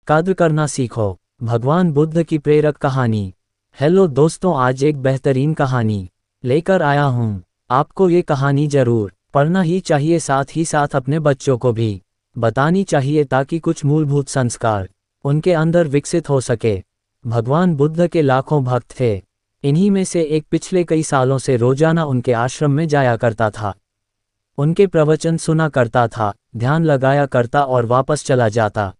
कद्र करना सीखो। भगवान बुद्ध की प्रेरक कहानी। हेलो दोस्तों, आज एक बेहतरीन कहानी लेकर आया हूँ। आपको ये कहानी जरूर पढ़ना ही चाहिए, साथ ही साथ अपने बच्चों को भी बतानी चाहिए ताकि कुछ मूलभूत संस्कार उनके अंदर विकसित हो सके। भगवान बुद्ध के लाखों भक्त थे। इन्हीं में से एक पिछले कई सालों से रोजाना उनके आश्रम में जाया करता था। उनके प्रवचन सुना करता था, ध्यान लगाया करता और वापस चला जाता।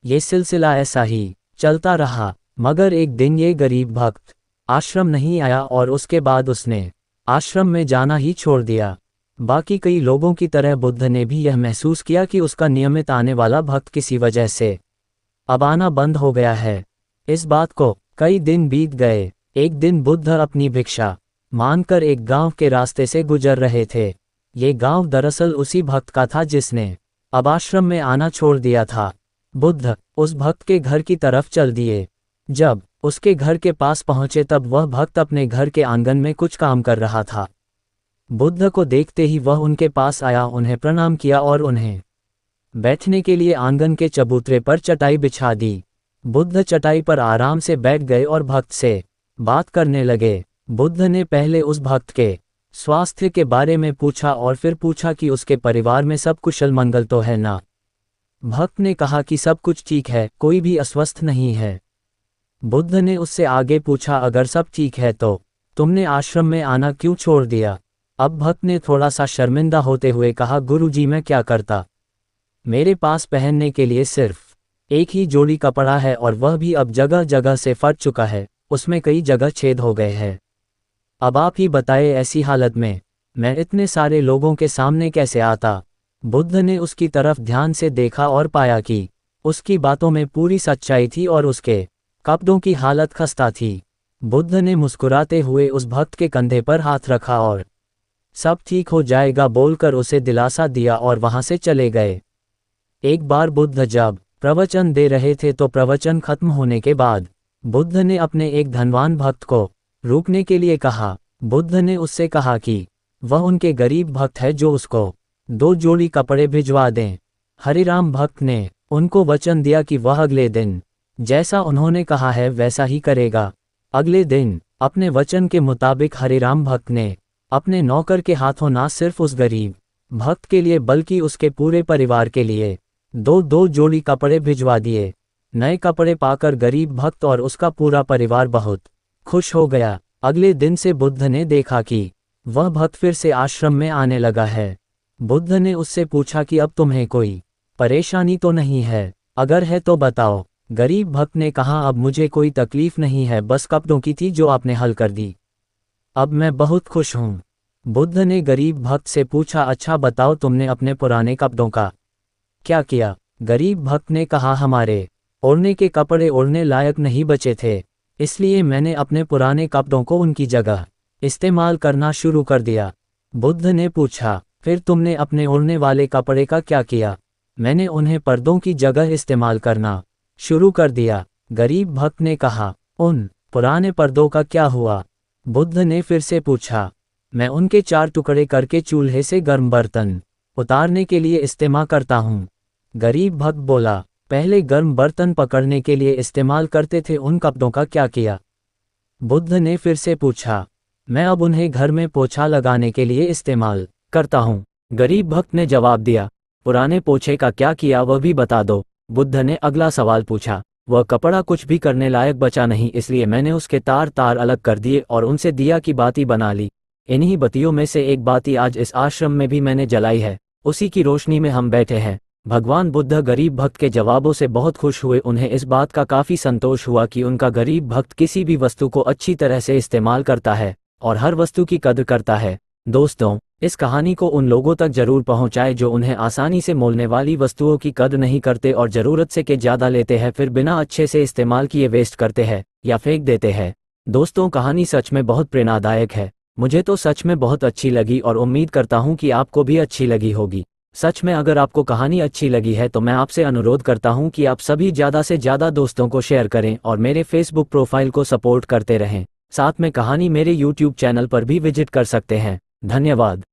ये सिलसिला ऐसा ही चलता रहा, मगर एक दिन ये गरीब भक्त आश्रम नहीं आया और उसके बाद उसने आश्रम में जाना ही छोड़ दिया। बाकी कई लोगों की तरह बुद्ध ने भी यह महसूस किया कि उसका नियमित आने वाला भक्त किसी वजह से अब आना बंद हो गया है। इस बात को कई दिन बीत गए। एक दिन बुद्ध अपनी भिक्षा मांगकर एक गांव के रास्ते से गुजर रहे थे। ये गांव दरअसल उसी भक्त का था जिसने अब आश्रम में आना छोड़ दिया था। बुद्ध उस भक्त के घर की तरफ चल दिए। जब उसके घर के पास पहुंचे तब वह भक्त अपने घर के आंगन में कुछ काम कर रहा था। बुद्ध को देखते ही वह उनके पास आया, उन्हें प्रणाम किया और उन्हें बैठने के लिए आंगन के चबूतरे पर चटाई बिछा दी। बुद्ध चटाई पर आराम से बैठ गए और भक्त से बात करने लगे। बुद्ध ने पहले उस भक्त के स्वास्थ्य के बारे में पूछा और फिर पूछा कि उसके परिवार में सब कुशल मंगल तो है ना। भक्त ने कहा कि सब कुछ ठीक है, कोई भी अस्वस्थ नहीं है। बुद्ध ने उससे आगे पूछा, अगर सब ठीक है तो तुमने आश्रम में आना क्यों छोड़ दिया। अब भक्त ने थोड़ा सा शर्मिंदा होते हुए कहा, गुरुजी मैं क्या करता, मेरे पास पहनने के लिए सिर्फ एक ही जोड़ी कपड़ा है और वह भी अब जगह जगह से फट चुका है, उसमें कई जगह छेद हो गए हैं। अब आप ही बताए, ऐसी हालत में मैं इतने सारे लोगों के सामने कैसे आता। बुद्ध ने उसकी तरफ ध्यान से देखा और पाया कि उसकी बातों में पूरी सच्चाई थी और उसके कपड़ों की हालत खस्ता थी। बुद्ध ने मुस्कुराते हुए उस भक्त के कंधे पर हाथ रखा और सब ठीक हो जाएगा बोलकर उसे दिलासा दिया और वहां से चले गए। एक बार बुद्ध जब प्रवचन दे रहे थे तो प्रवचन खत्म होने के बाद बुद्ध ने अपने एक धनवान भक्त को रुकने के लिए कहा। बुद्ध ने उससे कहा कि वह उनके गरीब भक्त है जो उसको 2 जोड़ी कपड़े भिजवा दें। हरिराम भक्त ने उनको वचन दिया कि वह अगले दिन जैसा उन्होंने कहा है वैसा ही करेगा। अगले दिन अपने वचन के मुताबिक हरिराम भक्त ने अपने नौकर के हाथों न सिर्फ उस गरीब भक्त के लिए बल्कि उसके पूरे परिवार के लिए 2 जोड़ी कपड़े भिजवा दिए। नए कपड़े पाकर गरीब भक्त और उसका पूरा परिवार बहुत खुश हो गया। अगले दिन से बुद्ध ने देखा कि वह भक्त फिर से आश्रम में आने लगा है। बुद्ध ने उससे पूछा कि अब तुम्हें कोई परेशानी तो नहीं है, अगर है तो बताओ। गरीब भक्त ने कहा, अब मुझे कोई तकलीफ नहीं है, बस कपड़ों की थी जो आपने हल कर दी, अब मैं बहुत खुश हूँ। बुद्ध ने गरीब भक्त से पूछा, अच्छा बताओ तुमने अपने पुराने कपड़ों का क्या किया। गरीब भक्त ने कहा, हमारे ओढ़ने के कपड़े ओढ़ने लायक नहीं बचे थे, इसलिए मैंने अपने पुराने कपड़ों को उनकी जगह इस्तेमाल करना शुरू कर दिया। बुद्ध ने पूछा, फिर तुमने अपने ओढ़ने वाले कपड़े का क्या किया। मैंने उन्हें पर्दों की जगह इस्तेमाल करना शुरू कर दिया। गरीब भक्त ने कहा, उन पुराने पर्दों का क्या हुआ। बुद्ध ने फिर से पूछा, मैं उनके 4 टुकड़े करके चूल्हे से गर्म बर्तन उतारने के लिए इस्तेमाल करता हूँ। गरीब भक्त बोला, पहले गर्म बर्तन पकड़ने के लिए इस्तेमाल करते थे, उन कपड़ों का क्या किया। बुद्ध ने फिर से पूछा, मैं अब उन्हें घर में पोछा लगाने के लिए इस्तेमाल करता हूँ। गरीब भक्त ने जवाब दिया, पुराने पोछे का क्या किया वह भी बता दो। बुद्ध ने अगला सवाल पूछा, वह कपड़ा कुछ भी करने लायक बचा नहीं, इसलिए मैंने उसके तार अलग कर दिए और उनसे दिया की बाती बना ली। इन्हीं बत्तियों में से एक बाती आज इस आश्रम में भी मैंने जलाई है, उसी की रोशनी में हम बैठे हैं। भगवान बुद्ध गरीब भक्त के जवाबों से बहुत खुश हुए। उन्हें इस बात का काफ़ी संतोष हुआ कि उनका गरीब भक्त किसी भी वस्तु को अच्छी तरह से इस्तेमाल करता है और हर वस्तु की कद्र करता है। दोस्तों, इस कहानी को उन लोगों तक जरूर पहुंचाएं जो उन्हें आसानी से मोलने वाली वस्तुओं की कद्र नहीं करते और ज़रूरत से के ज़्यादा लेते हैं, फिर बिना अच्छे से इस्तेमाल किए वेस्ट करते हैं या फेंक देते हैं। दोस्तों, कहानी सच में बहुत प्रेरणादायक है। मुझे तो सच में बहुत अच्छी लगी और उम्मीद करता हूं कि आपको भी अच्छी लगी होगी। सच में अगर आपको कहानी अच्छी लगी है तो मैं आपसे अनुरोध करता हूं कि आप सभी ज़्यादा से ज़्यादा दोस्तों को शेयर करें और मेरे फेसबुक प्रोफाइल को सपोर्ट करते रहें। साथ में कहानी मेरे यूट्यूब चैनल पर भी विजिट कर सकते हैं। धन्यवाद।